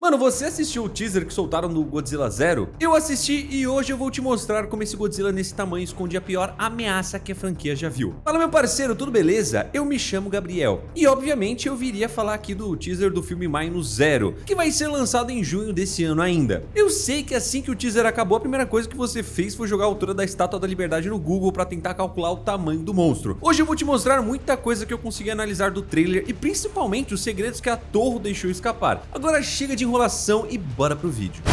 Mano, você assistiu o teaser que soltaram do Godzilla Zero? Eu assisti e hoje eu vou te mostrar como esse Godzilla nesse tamanho esconde a pior ameaça que a franquia já viu. Fala, meu parceiro, tudo beleza? Eu me chamo Gabriel e obviamente eu viria falar aqui do teaser do filme Minus Zero, que vai ser lançado em junho desse ano ainda. Eu sei que assim que o teaser acabou, a primeira coisa que você fez foi jogar a altura da Estátua da Liberdade no Google pra tentar calcular o tamanho do monstro. Hoje eu vou te mostrar muita coisa que eu consegui analisar do trailer e principalmente os segredos que a Toho deixou escapar. Agora chega de enrolação e bora pro vídeo.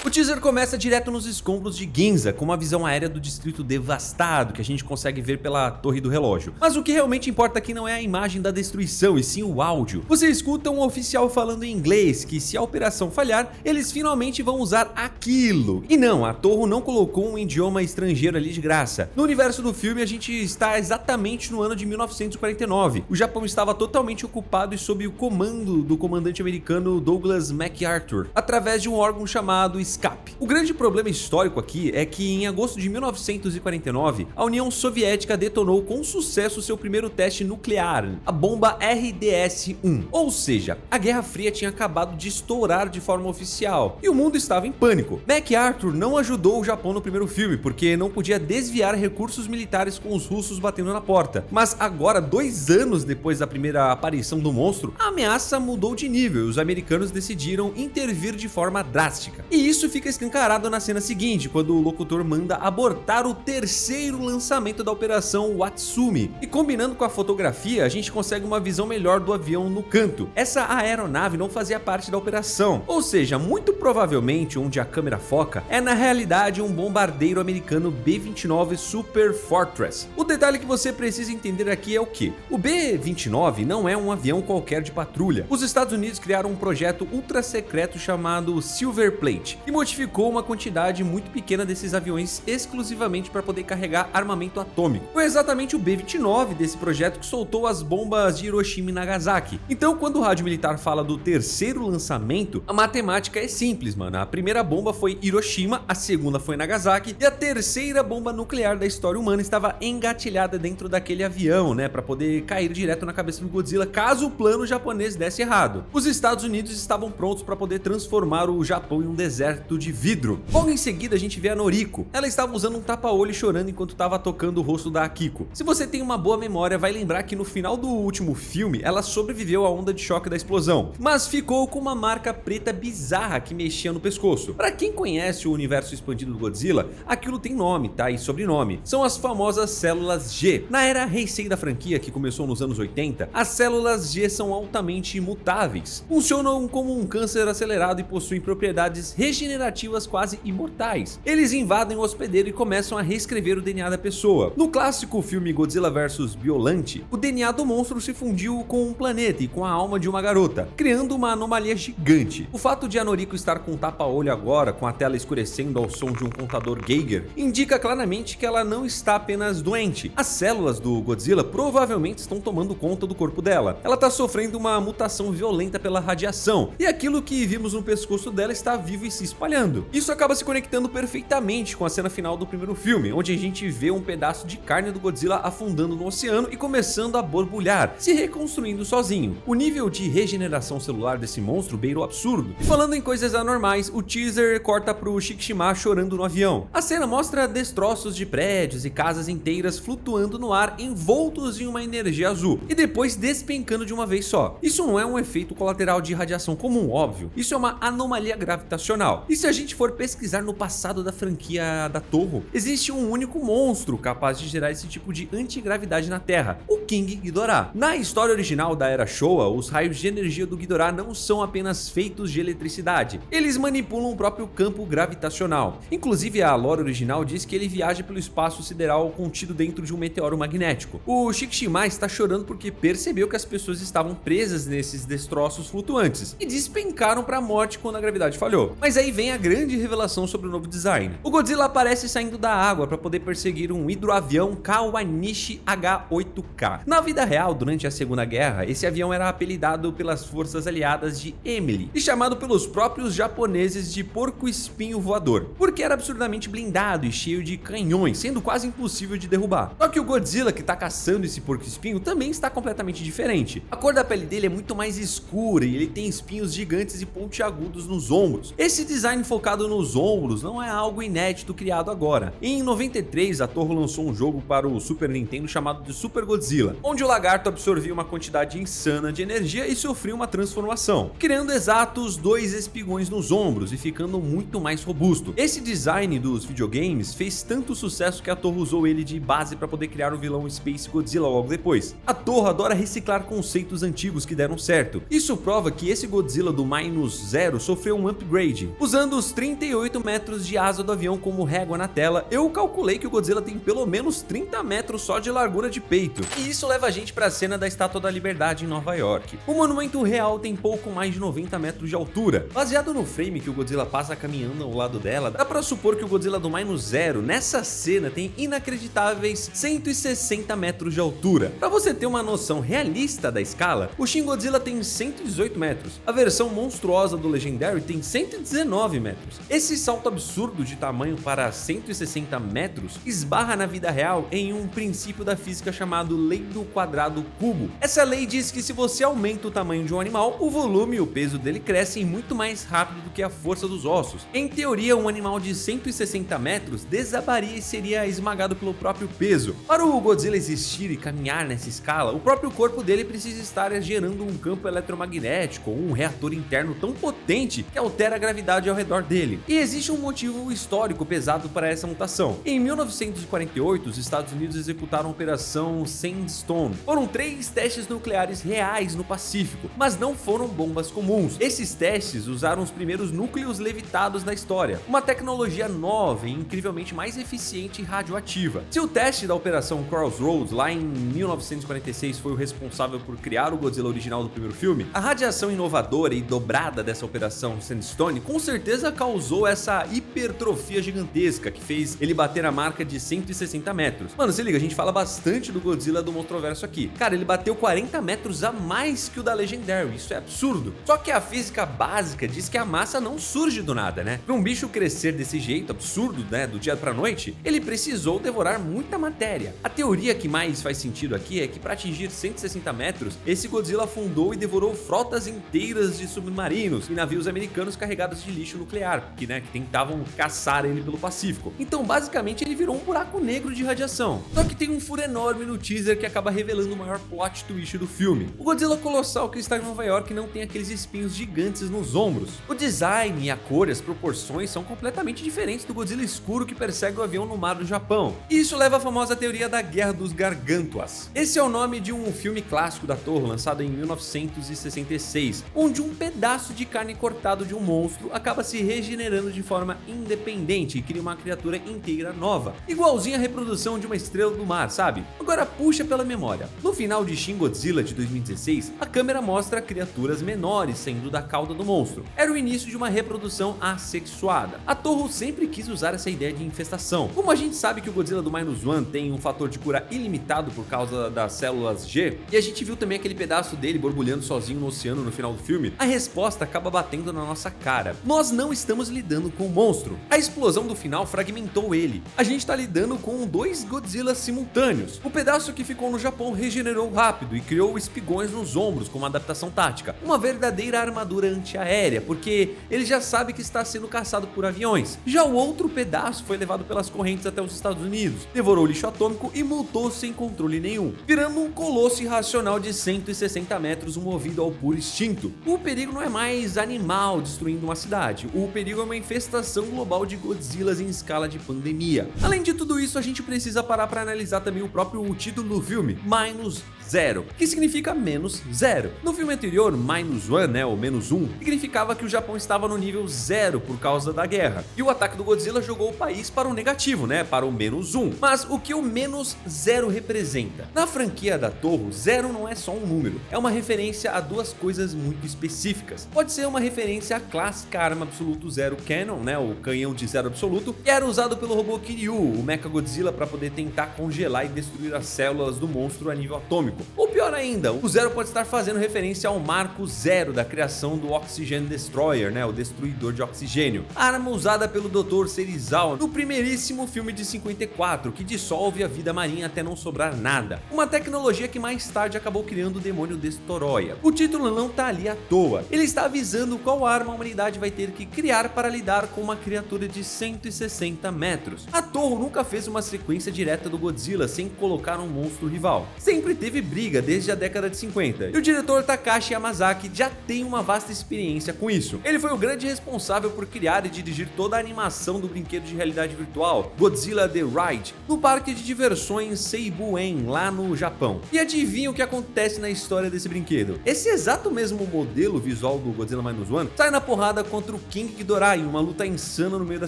O teaser começa direto nos escombros de Ginza, com uma visão aérea do distrito devastado que a gente consegue ver pela torre do relógio. Mas o que realmente importa aqui não é a imagem da destruição, e sim o áudio. Você escuta um oficial falando em inglês que, se a operação falhar, eles finalmente vão usar aquilo. E não, a Toho não colocou um idioma estrangeiro ali de graça. No universo do filme a gente está exatamente no ano de 1949. O Japão estava totalmente ocupado e sob o comando do comandante americano Douglas MacArthur, através de um órgão chamado SCAP. O grande problema histórico aqui é que em agosto de 1949, a União Soviética detonou com sucesso seu primeiro teste nuclear, a bomba RDS-1. Ou seja, a Guerra Fria tinha acabado de estourar de forma oficial e o mundo estava em pânico. MacArthur não ajudou o Japão no primeiro filme, porque não podia desviar recursos militares com os russos batendo na porta. Mas agora, 2 anos depois da primeira aparição do monstro, a ameaça mudou de nível e os americanos decidiram intervir de forma drástica. E isso fica escancarado na cena seguinte, quando o locutor manda abortar o terceiro lançamento da operação Watsumi. E combinando com a fotografia, a gente consegue uma visão melhor do avião no canto. Essa aeronave não fazia parte da operação, ou seja, muito provavelmente onde a câmera foca é na realidade um bombardeiro americano B-29 Super Fortress. O detalhe que você precisa entender aqui é o que? O B-29 não é um avião qualquer de patrulha. Os Estados Unidos criaram um projeto ultra secreto chamado Silver Plate, e modificou uma quantidade muito pequena desses aviões exclusivamente para poder carregar armamento atômico. Foi exatamente o B-29 desse projeto que soltou as bombas de Hiroshima e Nagasaki. Então, quando o rádio militar fala do terceiro lançamento, a matemática é simples, mano. A primeira bomba foi Hiroshima, a segunda foi Nagasaki e a terceira bomba nuclear da história humana estava engatilhada dentro daquele avião, né, para poder cair direto na cabeça do Godzilla caso o plano japonês desse errado. Os Estados Unidos estavam prontos para poder transformar o Japão em um deserto de vidro. Logo em seguida a gente vê a Noriko. Ela estava usando um tapa-olho chorando enquanto estava tocando o rosto da Akiko. Se você tem uma boa memória, vai lembrar que no final do último filme ela sobreviveu à onda de choque da explosão, mas ficou com uma marca preta bizarra que mexia no pescoço. Para quem conhece o universo expandido do Godzilla, aquilo tem nome, tá? E sobrenome. São as famosas células G. Na era Heisei da franquia, que começou nos anos 80, as células G são altamente mutáveis. Funcionam como um câncer acelerado e possuem propriedades regenerativas quase imortais. Eles invadem o hospedeiro e começam a reescrever o DNA da pessoa. No clássico filme Godzilla vs Biollante, o DNA do monstro se fundiu com um planeta e com a alma de uma garota, criando uma anomalia gigante. O fato de a Noriko estar com um tapa-olho agora, com a tela escurecendo ao som de um contador Geiger, indica claramente que ela não está apenas doente. As células do Godzilla provavelmente estão tomando conta do corpo dela. Ela está sofrendo uma mutação violenta pela radiação, e aquilo que vimos no pescoço dela está vivo e se espalhando. Isso acaba se conectando perfeitamente com a cena final do primeiro filme, onde a gente vê um pedaço de carne do Godzilla afundando no oceano e começando a borbulhar, se reconstruindo sozinho. O nível de regeneração celular desse monstro beira o absurdo. E falando em coisas anormais, o teaser corta pro Shikishima chorando no avião. A cena mostra destroços de prédios e casas inteiras flutuando no ar, envoltos em uma energia azul, e depois despencando de uma vez só. Isso não é um efeito colateral de radiação comum, óbvio. Isso é uma anomalia gravitacional. E se a gente for pesquisar no passado da franquia da Toho, existe um único monstro capaz de gerar esse tipo de antigravidade na Terra, o King Ghidorah. Na história original da Era Showa, os raios de energia do Ghidorah não são apenas feitos de eletricidade, eles manipulam o próprio campo gravitacional. Inclusive a lore original diz que ele viaja pelo espaço sideral contido dentro de um meteoro magnético. O Shikishima está chorando porque percebeu que as pessoas estavam presas nesses destroços flutuantes e despencaram para a morte quando a gravidade falhou. Mas aí vem vem a grande revelação sobre o novo design. O Godzilla aparece saindo da água para poder perseguir um hidroavião Kawanishi H-8K. Na vida real, durante a Segunda Guerra, esse avião era apelidado pelas forças aliadas de Emily e chamado pelos próprios japoneses de porco-espinho voador, porque era absurdamente blindado e cheio de canhões, sendo quase impossível de derrubar. Só que o Godzilla que tá caçando esse porco-espinho também está completamente diferente. A cor da pele dele é muito mais escura e ele tem espinhos gigantes e pontiagudos nos ombros. Esse design focado nos ombros não é algo inédito criado agora. Em 93, a Toho lançou um jogo para o Super Nintendo chamado de Super Godzilla, onde o lagarto absorvia uma quantidade insana de energia e sofria uma transformação, criando exatos 2 espigões nos ombros e ficando muito mais robusto. Esse design dos videogames fez tanto sucesso que a Toho usou ele de base para poder criar o vilão Space Godzilla logo depois. A Toho adora reciclar conceitos antigos que deram certo. Isso prova que esse Godzilla do Minus Zero sofreu um upgrade. Usando os 38 metros de asa do avião como régua na tela, eu calculei que o Godzilla tem pelo menos 30 metros só de largura de peito. E isso leva a gente para a cena da Estátua da Liberdade em Nova York. O monumento real tem pouco mais de 90 metros de altura. Baseado no frame que o Godzilla passa caminhando ao lado dela, dá para supor que o Godzilla do Minus Zero nessa cena tem inacreditáveis 160 metros de altura. Para você ter uma noção realista da escala, o Shin Godzilla tem 118 metros. A versão monstruosa do Legendary tem 119 metros. Esse salto absurdo de tamanho para 160 metros esbarra na vida real em um princípio da física chamado Lei do Quadrado Cubo. Essa lei diz que se você aumenta o tamanho de um animal, o volume e o peso dele crescem muito mais rápido do que a força dos ossos. Em teoria, um animal de 160 metros desabaria e seria esmagado pelo próprio peso. Para o Godzilla existir e caminhar nessa escala, o próprio corpo dele precisa estar gerando um campo eletromagnético ou um reator interno tão potente que altera a gravidade ao redor dele. E existe um motivo histórico pesado para essa mutação. Em 1948, os Estados Unidos executaram a Operação Sandstone. Foram 3 testes nucleares reais no Pacífico, mas não foram bombas comuns. Esses testes usaram os primeiros núcleos levitados da história, uma tecnologia nova e incrivelmente mais eficiente e radioativa. Se o teste da Operação Crossroads lá em 1946 foi o responsável por criar o Godzilla original do primeiro filme, a radiação inovadora e dobrada dessa Operação Sandstone com certeza causou essa hipertrofia gigantesca que fez ele bater a marca de 160 metros. Mano, se liga, a gente fala bastante do Godzilla do Monstruverso aqui. Cara, ele bateu 40 metros a mais que o da Legendary, isso é absurdo. Só que a física básica diz que a massa não surge do nada, né? Para um bicho crescer desse jeito absurdo, né, do dia pra noite, ele precisou devorar muita matéria. A teoria que mais faz sentido aqui é que para atingir 160 metros, esse Godzilla afundou e devorou frotas inteiras de submarinos e navios americanos carregados de lixo nuclear, que tentavam caçar ele pelo Pacífico. Então, basicamente, ele virou um buraco negro de radiação. Só que tem um furo enorme no teaser que acaba revelando o maior plot twist do filme. O Godzilla colossal que está em Nova York não tem aqueles espinhos gigantes nos ombros. O design e a cor e as proporções são completamente diferentes do Godzilla escuro que persegue o avião no mar do Japão. E isso leva à famosa teoria da Guerra dos Gargantuas. Esse é o nome de um filme clássico da Toho, lançado em 1966, onde um pedaço de carne cortado de um monstro acaba se regenerando de forma independente e cria uma criatura inteira nova, igualzinho a reprodução de uma estrela do mar, sabe? Agora puxa pela memória. No final de Shin Godzilla de 2016, a câmera mostra criaturas menores saindo da cauda do monstro. Era o início de uma reprodução assexuada. A Toho sempre quis usar essa ideia de infestação. Como a gente sabe que o Godzilla do Minus One tem um fator de cura ilimitado por causa das células G, e a gente viu também aquele pedaço dele borbulhando sozinho no oceano no final do filme, a resposta acaba batendo na nossa cara. Nós não estamos lidando com o monstro. A explosão do final fragmentou ele. A gente tá lidando com 2 Godzillas simultâneos. O pedaço que ficou no Japão regenerou rápido e criou espigões nos ombros como adaptação tática. Uma verdadeira armadura antiaérea, porque ele já sabe que está sendo caçado por aviões. Já o outro pedaço foi levado pelas correntes até os Estados Unidos, devorou lixo atômico e multou sem controle nenhum, virando um colosso irracional de 160 metros movido ao puro instinto. O perigo não é mais animal destruindo uma cidade, o perigo é uma infestação global de Godzillas em escala de pandemia. Além de tudo isso, a gente precisa parar para analisar também o próprio título do filme, Minus zero, que significa menos zero. No filme anterior, minus one, né, ou menos um, significava que o Japão estava no nível zero por causa da guerra. E o ataque do Godzilla jogou o país para o negativo, né, para o menos um. Mas o que o menos zero representa? Na franquia da Toho, zero não é só um número, é uma referência a duas coisas muito específicas. Pode ser uma referência à clássica arma absoluto zero Cannon, né, o canhão de zero absoluto, que era usado pelo robô Kiryu, o Mechagodzilla, para poder tentar congelar e destruir as células do monstro a nível atômico. Ou pior ainda, o zero pode estar fazendo referência ao marco zero da criação do Oxygen Destroyer, né, o destruidor de oxigênio, a arma usada pelo Dr. Serizawa no primeiríssimo filme de 54, que dissolve a vida marinha até não sobrar nada. Uma tecnologia que mais tarde acabou criando o demônio Destoroyah. O título não tá ali à toa, ele está avisando qual arma a humanidade vai ter que criar para lidar com uma criatura de 160 metros. A Toho nunca fez uma sequência direta do Godzilla sem colocar um monstro rival. Sempre teve briga desde a década de 50, e o diretor Takashi Yamazaki já tem uma vasta experiência com isso. Ele foi o grande responsável por criar e dirigir toda a animação do brinquedo de realidade virtual Godzilla The Ride no parque de diversões Seibu-en, lá no Japão. E adivinha o que acontece na história desse brinquedo? Esse exato mesmo modelo visual do Godzilla Minus One sai na porrada contra o King Ghidorah em uma luta insana no meio da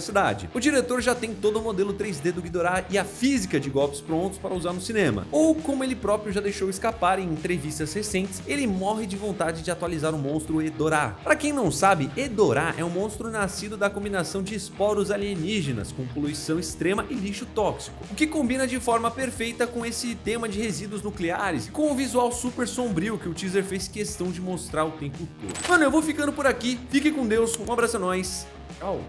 cidade. O diretor já tem todo o modelo 3D do Ghidorah e a física de golpes prontos para usar no cinema. Ou como ele próprio já deixou escapar em entrevistas recentes, ele morre de vontade de atualizar o monstro Hedorah. Para quem não sabe, Hedorah é um monstro nascido da combinação de esporos alienígenas com poluição extrema e lixo tóxico, o que combina de forma perfeita com esse tema de resíduos nucleares e com o visual super sombrio que o teaser fez questão de mostrar o tempo todo. Mano, eu vou ficando por aqui, fique com Deus, um abraço a nós, tchau!